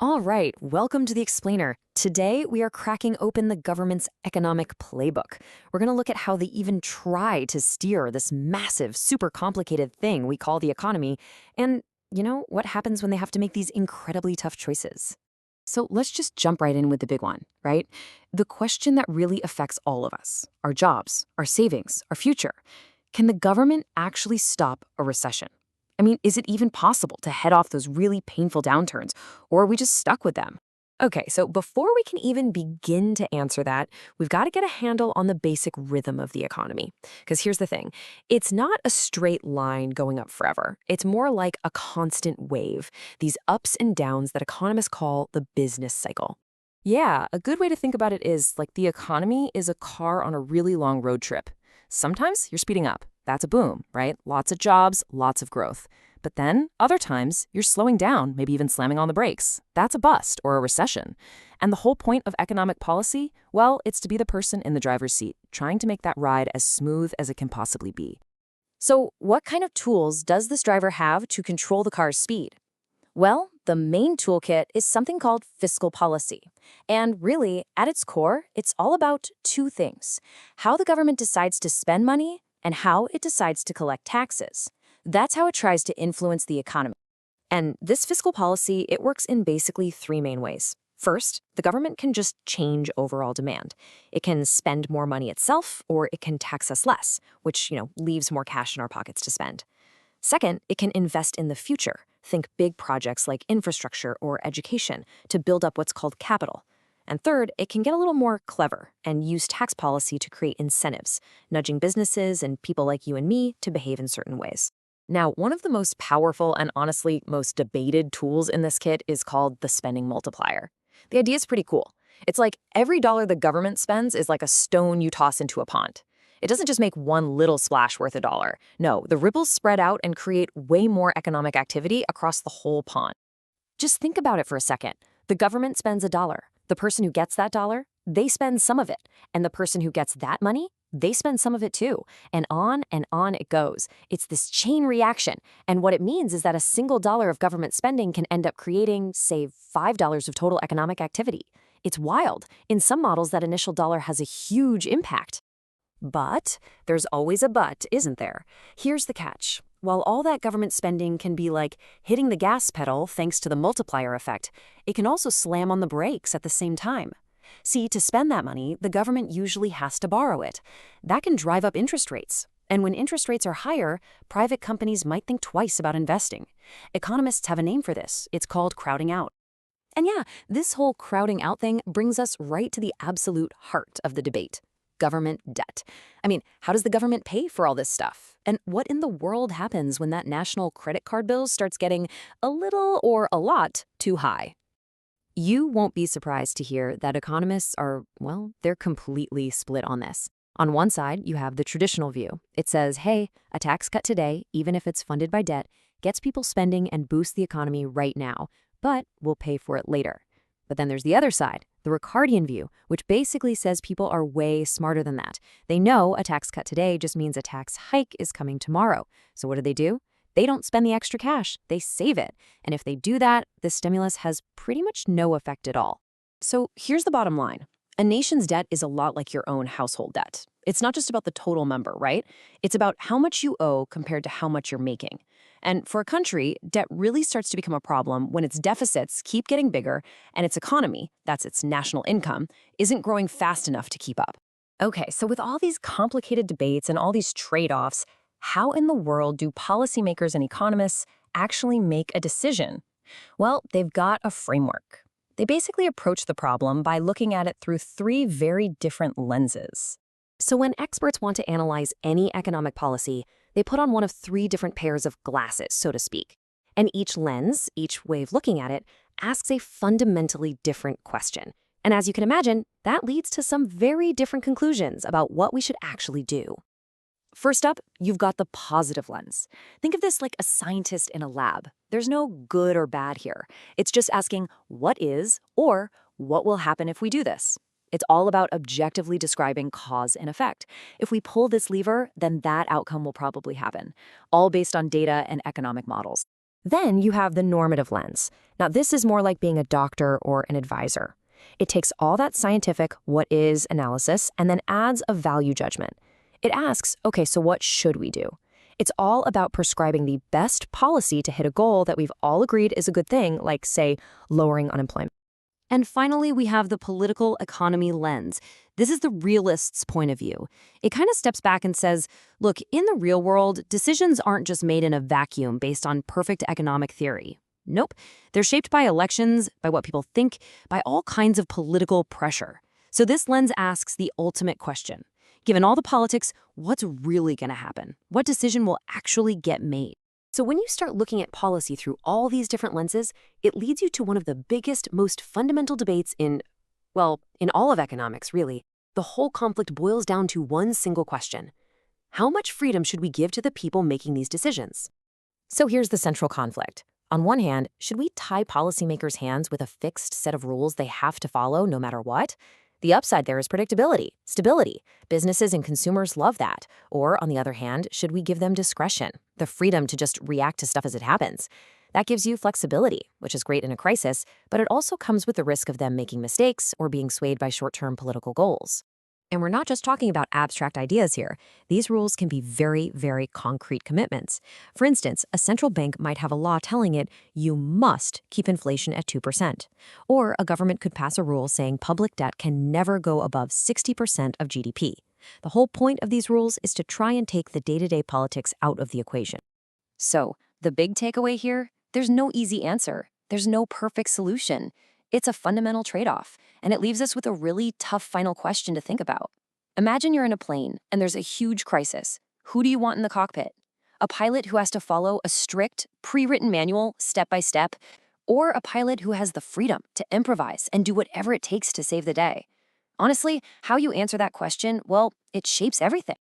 All right, welcome to the Explainer. Today, we are cracking open the government's economic playbook. We're going to look at how they even try to steer this massive, super complicated thing we call the economy, and, what happens when they have to make these incredibly tough choices. So let's just jump right in with the big one, right? The question that really affects all of us, our jobs, our savings, our future. Can the government actually stop a recession? I mean, is it even possible to head off those really painful downturns, or are we just stuck with them? Okay, so before we can even begin to answer that, we've got to get a handle on the basic rhythm of the economy. Because here's the thing, it's not a straight line going up forever. It's more like a constant wave, these ups and downs that economists call the business cycle. Yeah, a good way to think about it is like the economy is a car on a really long road trip. Sometimes you're speeding up. That's a boom, right? Lots of jobs, lots of growth. But then, other times, you're slowing down, maybe even slamming on the brakes. That's a bust or a recession. And the whole point of economic policy, well, it's to be the person in the driver's seat, trying to make that ride as smooth as it can possibly be. So, what kind of tools does this driver have to control the car's speed? Well, the main toolkit is something called fiscal policy. And really, at its core, it's all about two things: how the government decides to spend money and how it decides to collect taxes. That's how it tries to influence the economy. And this fiscal policy, it works in basically three main ways. First, the government can just change overall demand. It can spend more money itself, or it can tax us less, which, leaves more cash in our pockets to spend. Second, it can invest in the future. Think big projects like infrastructure or education to build up what's called capital. And third, it can get a little more clever and use tax policy to create incentives, nudging businesses and people like you and me to behave in certain ways. Now, one of the most powerful and honestly most debated tools in this kit is called the spending multiplier. The idea is pretty cool. It's like every dollar the government spends is like a stone you toss into a pond. It doesn't just make one little splash worth a dollar. No, the ripples spread out and create way more economic activity across the whole pond. Just think about it for a second. The government spends a dollar. The person who gets that dollar, they spend some of it. And the person who gets that money, they spend some of it too. And on it goes. It's this chain reaction. And what it means is that a single dollar of government spending can end up creating, say, $5 of total economic activity. It's wild. In some models, that initial dollar has a huge impact. But there's always a but, isn't there? Here's the catch. While all that government spending can be like hitting the gas pedal thanks to the multiplier effect, it can also slam on the brakes at the same time. See, to spend that money, the government usually has to borrow it. That can drive up interest rates. And when interest rates are higher, private companies might think twice about investing. Economists have a name for this. It's called crowding out. And yeah, this whole crowding out thing brings us right to the absolute heart of the debate: government debt. I mean, how does the government pay for all this stuff? And what in the world happens when that national credit card bill starts getting a little or a lot too high? You won't be surprised to hear that economists are, well, they're completely split on this. On one side, you have the traditional view. It says, hey, a tax cut today, even if it's funded by debt, gets people spending and boosts the economy right now, but we'll pay for it later. But then there's the other side, the Ricardian view, which basically says people are way smarter than that. They know a tax cut today just means a tax hike is coming tomorrow. So what do? They don't spend the extra cash, they save it. And if they do that, the stimulus has pretty much no effect at all. So here's the bottom line. A nation's debt is a lot like your own household debt. It's not just about the total number, right? It's about how much you owe compared to how much you're making. And for a country, debt really starts to become a problem when its deficits keep getting bigger and its economy, that's its national income, isn't growing fast enough to keep up. Okay, so with all these complicated debates and all these trade-offs, how in the world do policymakers and economists actually make a decision? Well, they've got a framework. They basically approach the problem by looking at it through three very different lenses. So when experts want to analyze any economic policy, they put on one of three different pairs of glasses, so to speak. And each lens, each way of looking at it, asks a fundamentally different question. And as you can imagine, that leads to some very different conclusions about what we should actually do. First up, you've got the positive lens. Think of this like a scientist in a lab. There's no good or bad here. It's just asking what is or what will happen if we do this. It's all about objectively describing cause and effect. If we pull this lever, then that outcome will probably happen, all based on data and economic models. Then you have the normative lens. Now, this is more like being a doctor or an advisor. It takes all that scientific what is analysis and then adds a value judgment. It asks, okay, so what should we do? It's all about prescribing the best policy to hit a goal that we've all agreed is a good thing, like, say, lowering unemployment. And finally, we have the political economy lens. This is the realist's point of view. It kind of steps back and says, look, in the real world, decisions aren't just made in a vacuum based on perfect economic theory. Nope. They're shaped by elections, by what people think, by all kinds of political pressure. So this lens asks the ultimate question. Given all the politics, what's really going to happen? What decision will actually get made? So when you start looking at policy through all these different lenses, it leads you to one of the biggest, most fundamental debates in all of economics, really. The whole conflict boils down to one single question. How much freedom should we give to the people making these decisions? So here's the central conflict. On one hand, should we tie policymakers' hands with a fixed set of rules they have to follow no matter what? The upside there is predictability, stability. Businesses and consumers love that. Or, on the other hand, should we give them discretion, the freedom to just react to stuff as it happens? That gives you flexibility, which is great in a crisis, but it also comes with the risk of them making mistakes or being swayed by short-term political goals. And we're not just talking about abstract ideas here. These rules can be very, very concrete commitments. For instance, a central bank might have a law telling it you must keep inflation at 2%. Or a government could pass a rule saying public debt can never go above 60% of GDP. The whole point of these rules is to try and take the day-to-day politics out of the equation. So, the big takeaway here? There's no easy answer. There's no perfect solution. It's a fundamental trade-off, and it leaves us with a really tough final question to think about. Imagine you're in a plane, and there's a huge crisis. Who do you want in the cockpit? A pilot who has to follow a strict, pre-written manual, step by step, or a pilot who has the freedom to improvise and do whatever it takes to save the day? Honestly, how you answer that question, well, it shapes everything.